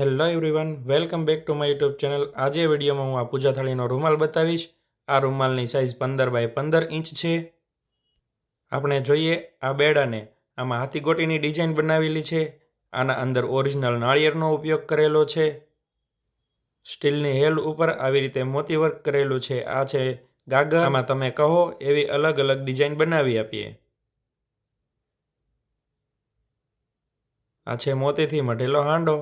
Hello everyone, welcome back to my YouTube channel. આજે વિડીયોમાં હું આ પૂજા થાળીનો રૂમાલ બતાવીશ। આ રૂમાલની સાઇઝ 15 બાય 15 ઇંચ છે। આપણે જોઈએ આ બેડાને, આમાં હાથીગોટીની ડિઝાઇન બનાવેલી છે। આના અંદર ઓરિજિનલ નાળિયેરનો ઉપયોગ કરેલો છે। સ્ટીલની હેલ ઉપર આવી રીતે મોતી વર્ક કરેલું છે। આ છે ગાગર, આમાં તમે કહો એવી અલગ અલગ ડિઝાઇન બનાવી આપીએ। આ છે મોતીથી મઢેલો હાંડો।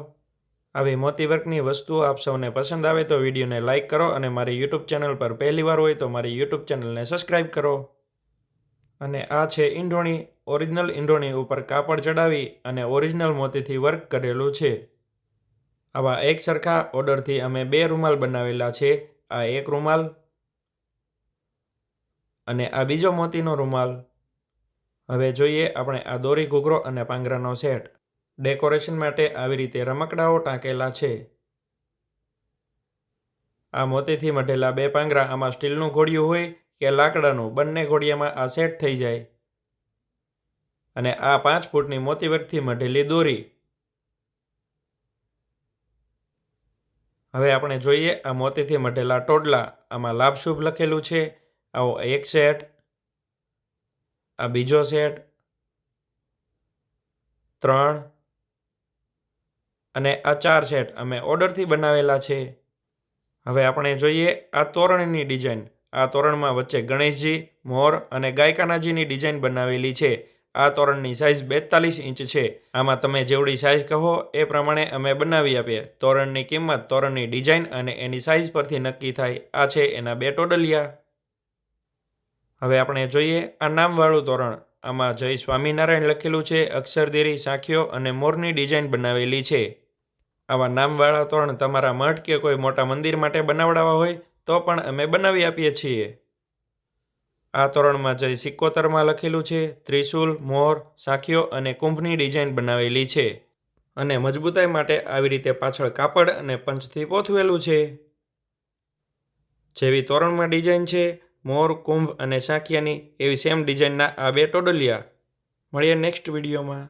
આવી મોતી વર્કની વસ્તુઓ આપ સૌને પસંદ આવે તો વિડીયોને લાઇક કરો અને મારી યુટ્યુબ ચેનલ પર પહેલીવાર હોય તો મારી યુટ્યુબ ચેનલને સબસ્ક્રાઈબ કરો। અને આ છે ઈંઢોણી, ઓરિજિનલ ઈંઢોણી ઉપર કાપડ ચડાવી અને ઓરિજિનલ મોતીથી વર્ક કરેલું છે। આવા એક સરખા ઓર્ડરથી અમે 2 રૂમાલ બનાવેલા છે। આ એક રૂમાલ અને આ બીજો મોતીનો રૂમાલ। હવે જોઈએ આપણે આ દોરી ઘૂઘરો અને પાંગરાનો સેટ। ડેકોરેશન માટે આવી રીતે રમકડાઓ ટાંકેલા છે। આ મોતીથી મઢેલા 2 પાંગરા, આમાં સ્ટીલનું ઘોડિયું હોય કે લાકડાનું, બંને ઘોડિયામાં આ સેટ થઈ જાય। અને આ 5 ફૂટની મોતી વર્કથી મઢેલી દોરી। હવે આપણે જોઈએ આ મોતીથી મઢેલા ટોડલા। આમાં લાભ શુભ લખેલું છે। આવો એક સેટ, આ બીજો સેટ, 3 અને આ 4 સેટ અમે ઓર્ડરથી બનાવેલા છે। હવે આપણે જોઈએ આ તોરણની ડિઝાઇન। આ તોરણમાં વચ્ચે ગણેશજી, મોર અને ગાયકાનાજીની ડિઝાઇન બનાવેલી છે। આ તોરણની સાઇઝ 42 ઇંચ છે। આમાં તમે જેવડી સાઇઝ કહો એ પ્રમાણે અમે બનાવી આપીએ। તોરણની કિંમત તોરણની ડિઝાઇન અને એની સાઇઝ પરથી નક્કી થાય। આ છે એના 2 ટોડલિયા। હવે આપણે જોઈએ આ નામવાળું તોરણ। આમાં જય સ્વામિનારાયણ લખેલું છે। અક્ષરદેરી, સાંખીઓ અને મોરની ડિઝાઇન બનાવેલી છે। આવા નામવાળા તોરણ તમારા મઠ કે કોઈ મોટા મંદિર માટે બનાવડાવવા હોય તો પણ અમે બનાવી આપીએ છીએ। આ તોરણમાં જય સિક્કોતરમાં લખેલું છે। ત્રિશૂલ, મોર, સાંખીઓ અને કુંભની ડિઝાઇન બનાવેલી છે। અને મજબૂતાઈ માટે આવી રીતે પાછળ કાપડ અને પંચથી પોથવેલું છે। જેવી તોરણમાં ડિઝાઇન છે મોર, કુંભ અને સાંખિયાની, એવી સેમ ડિઝાઇનના આ 2 ટોડલિયા। મળીએ નેક્સ્ટ વિડીયોમાં।